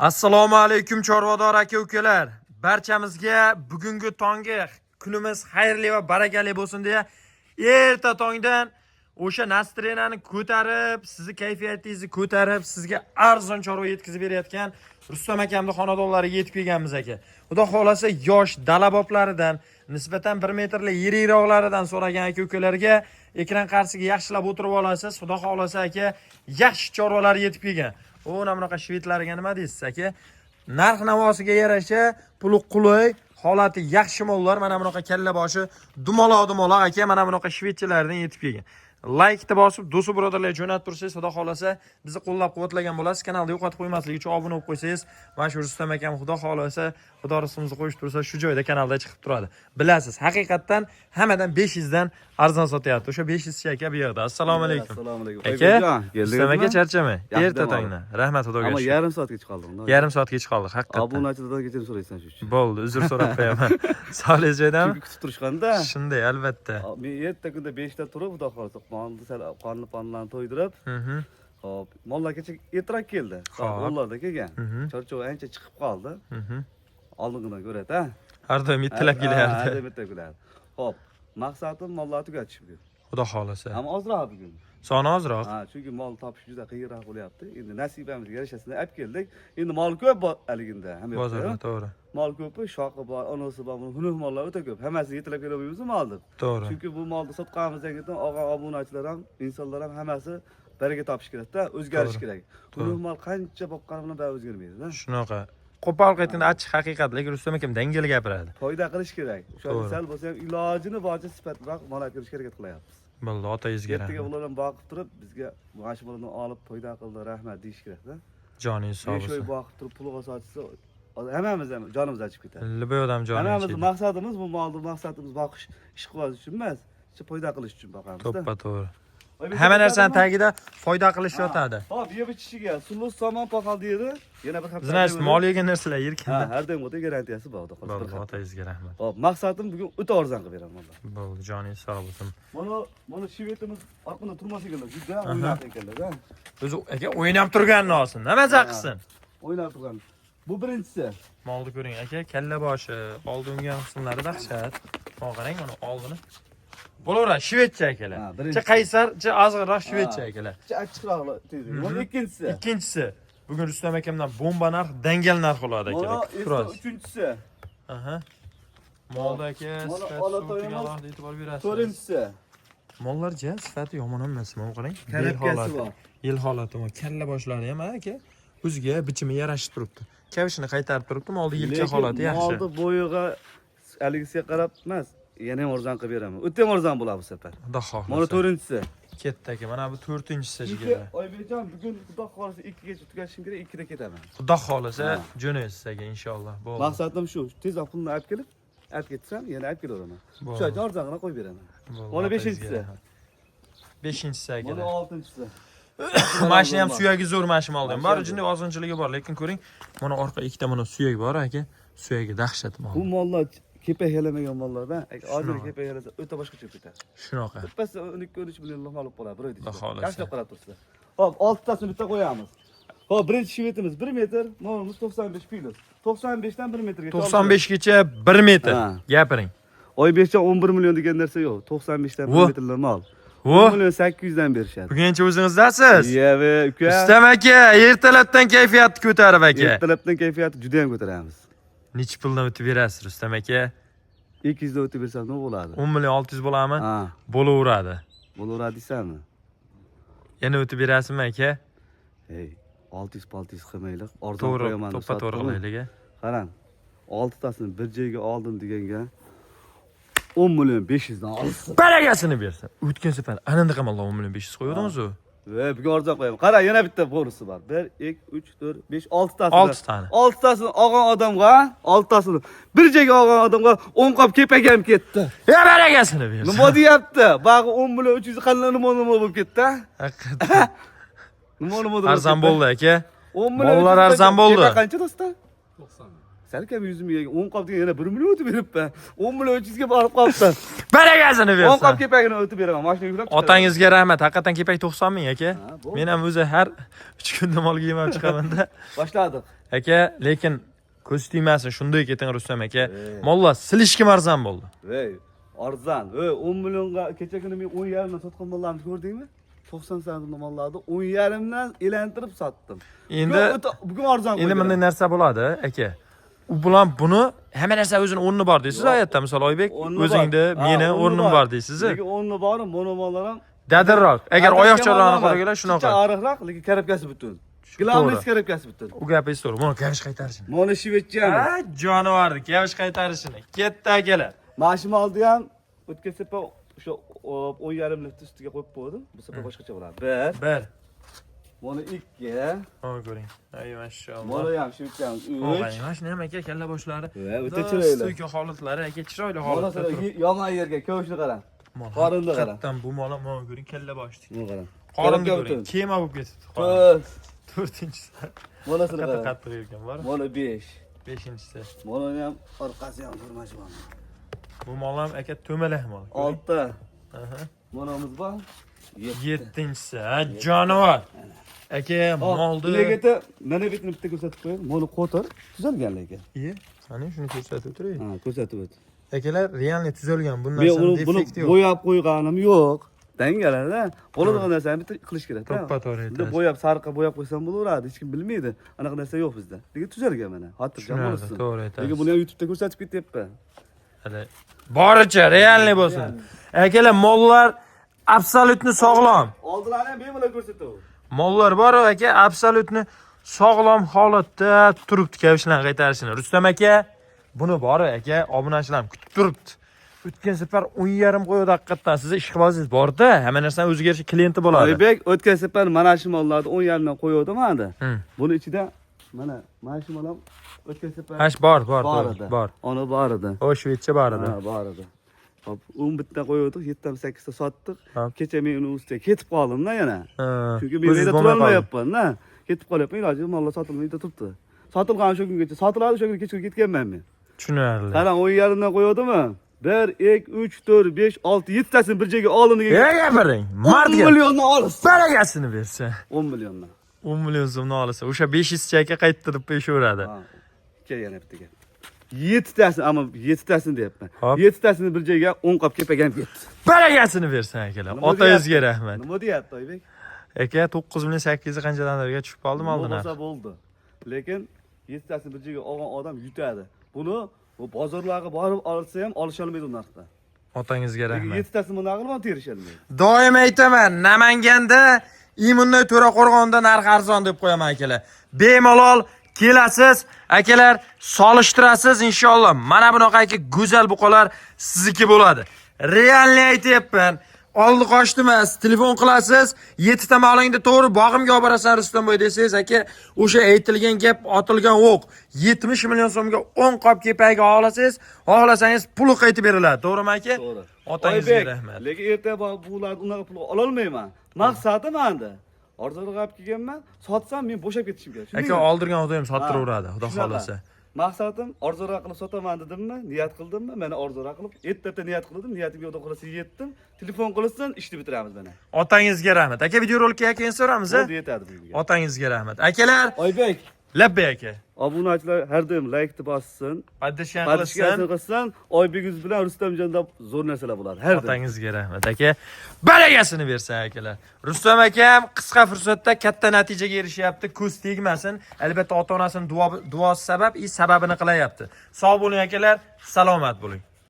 Assalomu alaykum chorvador aka-ukalar. Barchamizga bugungi tongi kunimiz xayrli va barakali bo'lsin deya erta tongdan o'sha nastrenani ko'tarib, sizni kayfiyatingizni ko'tarib, sizga arzon chorva yetkazib berayotgan Rustam akamning xonadonlariga yetib kelganmiz aka. Xudo xolasa yosh dalaboblaridan, nisbatan 1 metrli yiriroqlaridan so'ragan aka-ukalarga ekran qarshisiga yaxshilab o'tirib olasiz. Xudo xolasa aka, yaxshi chorvalar yetib kelgan. O'na bunaqa shvedlarga nima deysiz aka? Narx-navosiga yarasha puli qulay, holati yaxshi mollar mana bunaqa kalla boshi dumaloq aka, mana bunaqa shvedchalardan yetib kelgan. Like-ni bosib, do'st birodarlarga jo'natib tursangiz, xudo xolasa bizni qo'llab-quvvatlagan bo'lasiz. Kanalni yo'qotib qo'ymaslik uchun obuna bo'lib qo'ysangiz, mana shu Rustam akam xudo xolasa, xudo rasmimizni qo'yib tursa, shu joyda kanalda chiqib turadi. Bilasiz, haqiqatdan hammadan 500 dan arzon sotyapti. O'sha 500 aka bu yerda. Assalomu alaykum. Assalomu alaykum. Aka, Rustam aka charchamay. Erta tongdan. Rahmat xudoga. Ammo yarim soat kech qoldim. Yarim soat kech qoldik, haqiqatdan. Obunachilardan kechirim so'raysan shu uchun. Bo'ldi, uzr so'rab qo'yaman. Sog'lik joydami? Chunki kutib turishganda. Shunday, albatta. Men erta kunda 5 ta turib, xudo xolasa, qonni to'ydirib. Hop, mollar kecha ertaroq keldi. Mollarda kelgan. Charchoq ancha chiqib qoldi. Oldingidan ko'radi-a. Har doim tilab kelardi. Har doim tilab kelardi. Hop, maqsadim mollarni tugatish bugun. Xudo xolasa. Ammo ozroq bugun. Soni ozroq. Chunki mol topish juda qiyinroq bo'lyapti. Endi nasibamizga yarashasini olib keldik. Endi mol ko'p bor haliginda. Bozorda, to'g'ri. Mol ko'pi, shoqi bor, onasi bor, xunuk mollar o'ta ko'p. Hammasi yetilab kela olmaymiz molni. To'g'ri. Chunki bu molni sotganimizdan keyin og'a obunachilar ham, insonlar ham hammasi baraka topish kerak-da, o'zgarish kerak. Xunuk mol qancha boqqani bilan bari o'zgarmaydi-da. Shunaqa. Qo'pol qaytganda achchiq haqiqat, lekin Rustam akam dangil gapiradi. Foyda qilish kerak. O'sha sal bo'lsa ham ilojini boricha sifatliroq mol olib kelishga harakat qilyapmiz. Bo'ldi, otangizga rahmat. Ertaga ularni boqib turib, bizga mana shu molni olib foyda qildi, rahmat deyish kerak-da. Joningiz sog' bo'lsin. Shu boqib turib pulga sotsa, hammamiz ham jonimiz achib ketadi. Liboy odam joni. Hammamiz maqsadimiz bu molni maqsadimiz boqish, ish qilish uchun emas, foyda qilish uchun boqamiz-da. To'ppa to'g'ri. Hamma narsani tagida foyda qilish yotadi. Hop, yeb ichishiga suluv somon poqal deydi. Yana bir hafta. Zinasiz mol yegan narsalar yirkanda. Har doim o'ta garantiyasi bor, xudo xolos. Bo'ldi, otangizga rahmat. Hop, maqsadim bugun o'ta arzon qilib beraman mollar. Bo'ldi, joningiz sog' bo'lsin. Mana shvetimiz orqada turmas ekanlar, juda o'ynab ekanlar-da. O'zi aka o'ynab turganini olsin. Nima maza qilsin? O'ynab turgan. Bu birinchisi. Molni ko'ring aka, kalla boshi, oldingi qismlari dahshat. Mana qarang, mana oldini. Bo'laveradi, shvedcha akalar. Cha qaysar, cha ozg'inroq shvedcha akalar. Cha achchiqroq tezlik. Bu ikkinchisi. Ikkinchisi. Bugun Rustam akamdan bomba narx, dangal narx bo'ladi akalar. Mana uchinchisi. Aha. Molda aka, sifat surtiga alohida e'tibor berasiz. To'rtinchisi. Mollarcha sifati yomon emas, mana qarang. Karabkasi bor. Yil holati bor. Kalla boshlari ham aka, o'ziga bichimi yarashib turibdi. Kavishini qaytarib turibdi, molda yilcha holati yaxshi. Molda bo'yiga aligisiga qarab emas, yana ham arzon qilib beraman. O'ta ham arzon bo'ladi bu safar. Xudo xohlasa. Mana to'rtinchisi. Ketdi aka, mana bu 4-chi. Oybekjon, bugun xudo xolasa 2 gacha tugatishim kerak, 2 da ketaman. Xudo xolasa jo'naysiz aka inshaalloh. Bo'ldi. Maqsadim shu, tez pulni olib kelib, olib ketsam, yana olib kelaveraman. Shu arzonini qo'yib beraman. Mana 5-chi. 5-chi aka. Mana 6-chi. Mashina ham suyagi zo'r mashina oldim. Bari jinday ozg'inchiligi bor, lekin ko'ring, mana orqa ikkita mana suyag bor aka. Suyagi dahshat mol. Bu mollar kepak yalamagan mollardan, hozir kepak yalasa o'ta boshqacha ketadi. Shunaqa. Bittasi 12-13 million olib qoladi, bir oyda. Xolos. Yaxshilab qarab tursa. Hop, 6 tasini bitta qo'yamiz. Hop, birinchi shvetimiz 1 metr, molimiz 95 kilo. 95 dan 1 metrga. 95 gacha 1 metr. Gapiring. Oybekjon 11 million degan narsa yo'q. 95 dan 1 metrlar mol. 1 million 800 dan berishadi. Buguncha o'zingizdasiz? Yeva, uka. Rustam aka, ertalabdan kayfiyatni ko'tarib aka. Ertalabdan kayfiyatni juda ham ko'taramiz. Necha puldan o'tib berasiz Rustam aka? 200 dan o'tib bersam nima bo'ladi? 10 million 600 bo'ladimi? Ha. Bo'laveradi. Bo'laveradi deysanmi? Yana o'tib berasizmi aka? Hey, 600 qilmaylik. Arzon qo'yaman. To'g'ri qilaylik. Qarang. 6 tasini bir joyga oldim deganga 10 million 500 dan olsin. Baragasini bersin. O'tgan safar anandaqa mallar 10 million 500 qo'yuvdingiz-ku. Bugun arzon qo'yaman. Qara, yana bitta bonusi bor. 1 2 3 4 5 6 tasini. 6 tani. 6 tasini olgan odamga, 6 tasini bir joyga olgan odamga 10 qop kepak ham ketdi. Baragasini bersin. Nima deyapti? Bag'i 10 million 300 qanday nima bo'lib ketdi? Haqiqatan. Nima bo'ldi? Arzon bo'ldi aka. 10 million. Mollar arzon bo'ldi. Qancha do'stlar? Salkam yuzimga 10 qop degan yana 1 million o'tib beribman. 10 million 300 ga borib qolibdi. Baragasini 10 qop bersin. kepagini o'tib beraman. Mashina yuklab chiqaman. Otangizga rahmat. Haqiqatan kepak 90 ming aka. bo'ldi. Men ham o'zi har 3 kunda mol yemab chiqamanda. Boshladik. Aka, lekin ko'z tegmasin, shunday keting Rustam aka. Mollar silishga marzan bo'ldi. Voy, arzon. Voy, 10 millionga kecha kuni men 10,5 dan sotgan mollarni ko'rdingmi? 90 santim mollarni 10,5 dan elantirib sotdim. Endi bugun arzon endi bunday narsa bo'ladi, aka. U bilan buni hamma narsa o'zining o'rni bor deysiz hayotda. Misol Oybek, o'zingda meni o'rnim bor deysiz. Lekin o'rni bor, mono mollar ham Dadilroq. Agar oyoq chorlarni qaraganlar shunaqa. Ariqroq, lekin karabkasi butun. Gilamlis karabkasi butun. U gapingiz to'g'ri. Buni kavish qaytarishini. Mono shivechchami? Ha, jonivorni kavish qaytarishini. Ketdi akalar. Mashina oldi ham o'tgan sepa o'sha 10,5 lift ustiga qo'yib qo'ydim. Bu sepa boshqacha bo'ladi. 1. Mono 2. Mana ko'ring. Ay mashallah. Mono ham shivechchamiz 3. Mana shuni ham aka kalla boshlari. O'ta chiroyli. Stoyka holatlari aka chiroyli Mono holatda. yomon yerga ko'shni qarang. Qorinni qarang. Hattan bu mola mana ko'ring kalla boshdi. Buni qarang. Qorinni ko'ring. Kema bo'lib ketibdi. 4-chi. Monasini Qattiq qarang. qattiq yurgan bor. Mono 5. 5-chi. Mono ham orqasi ham turmachi bor. Bu mol ham aka to'malak mol. 6. Aha. Monomiz bor. 7-chi. Ha, jonivor. Aka molni. Legata mana bitni bitta ko'rsatib qo'ying. Mono qo'tir tuzalgan lekin. Iye, qani shuni ko'rsatib turay. Ha, ko'rsatib o't. Akalar, realni tuzalgan. Bu Men narsaning buni defekti yo'q. bo'yab qo'yganim yo'q. Dangalarda bo'ladigan narsani bitta qilish kerak. To'ppa-to'g'ri Bunda aytasiz. bo'yab sariqqa bo'yab qo'ysam bo'laveradi. Hech kim bilmaydi. Anaqa narsa yo'q bizda. Lekin tuzalgan mana. Xotirjam bo'lsin. To'g'ri aytasiz. Lekin buni ham YouTube'da ko'rsatib ketyapman. Hali boricha realni bo'lsin. Akalar, mollar absolutni sog'lom. Oldilari ham bemalol ko'rsataver. Mollar bor aka, absolutni sog'lom holatda turibdi kavishlarni qaytarishini. Rustam aka, buni bor aka, obunachilar kutib turibdi. O'tgan safar 10,5 qo'ydi haqiqatan. Sizning ishqibozingiz bor-da, hamma narsani o'ziga yarasha klienti bo'ladi. Oybek, o'tgan safar mana shu mollarni 10,5 dan qo'ydim hada. Buni ichida mana shu mollar o'tgan safar Hash bor. bor. Ona bor edi. O shvetscha bor edi. Ha, bor edi. Hop, 10 bitta qo'ydik, 7-8 ta sotdik. Hop. Kecha men uni ustiga ketib qoldim-da yana. Chunki men O'zingiz uyda bo'lmay turolmayapman-da. Ketib qolyapman, iloji mollar sotilmaydi turibdi. Sotilgan shu kungacha, sotiladi shu kunga kechga ketganman men. Tushunarli. Qarang, 10,5 dan qo'yadimi? 1, 2, 3, 4, 5, 6, 7 tasini bir joyga oliniga. Gapiring. 10 Mardga millionni olsa. baragasini bersa. 10 milliondan. 10 million so'mni olsa, o'sha 500 chaka qaytarib peshaveradi. Ha. Yana bitta gap. 7 tasini, ammo 7 tasini deyapman. Hop. 7 tasini bir joyga 10 qop kepak ham ketdi. Baragasini bersin akalar. Otangizga rahmat. Nima deyapti Oybek? Aka 9 million 800 qanchadanlarga tushib qoldim oldin. Bo'lsa bo'ldi. Lekin 7 tasini bir joyga olgan odam yutadi. Buni bu bozorlarga borib olsa ham olisha olmaydi u narxda. Otangizga Lekin rahmat. 7 tasini buni qilib terisholmaydi. Doim aytaman, Namanganda Imunnoy To'raqo'rg'onda narx arzon deb qo'yaman akalar. Bemalol kelasiz, akalar, solishtirasiz inshaalloh. Mana bunaqaki go'zal buqalar sizniki bo'ladi. Realni aytyapman. Oldi qochdi emas, telefon qilasiz, 7 ta molingda to'g'ri bog'imga olib borasan Rustam boy desangiz, aka, o'sha aytilgan gap otilgan o'q. 70 million so'mga 10 qop kepagiga olasangiz, xohlasangiz puli qaytib beriladi. To'g'rimi aka? To'g'ri. Otangizga Oybek, rahmat. lekin erta bularni unaqa pul ola olmayman. Maqsadim menda. Orzuga olib kelganman, sotsam men bo'shab ketishim kerak. Aka oldirgan odam sottiraveradi, xudo Shunaqa. xolasa. Maqsadim orzuga qilib sotaman dedimmi, niyat qildimmi? Mana orzuga qilib, erta niyat qildim, niyatimga xudo xolasa yetdim. Telefon qilsin, ishni bitiramiz mana. Otangizga rahmat. Aka videorolikka keyin so'ramiz, Bo'ldi, yetadi bunga. Otangizga rahmat. Akalar, Oybek, labbay aka. obunachilar har doim like bossin. Paddishgan Qilsin, qilsin. qilsin, Oybegingiz bilan Rustamjonda zo'r narsalar bo'ladi. Har doim. Otangizga rahmat aka. Baragasini bersin akalar. Rustam akam qisqa fursatda katta natijaga erishyapti. Ko'z tegmasin. Albatta ota-onasining duosi sabab, sababini qilyapti. Sog' bo'ling akalar, salomat bo'ling.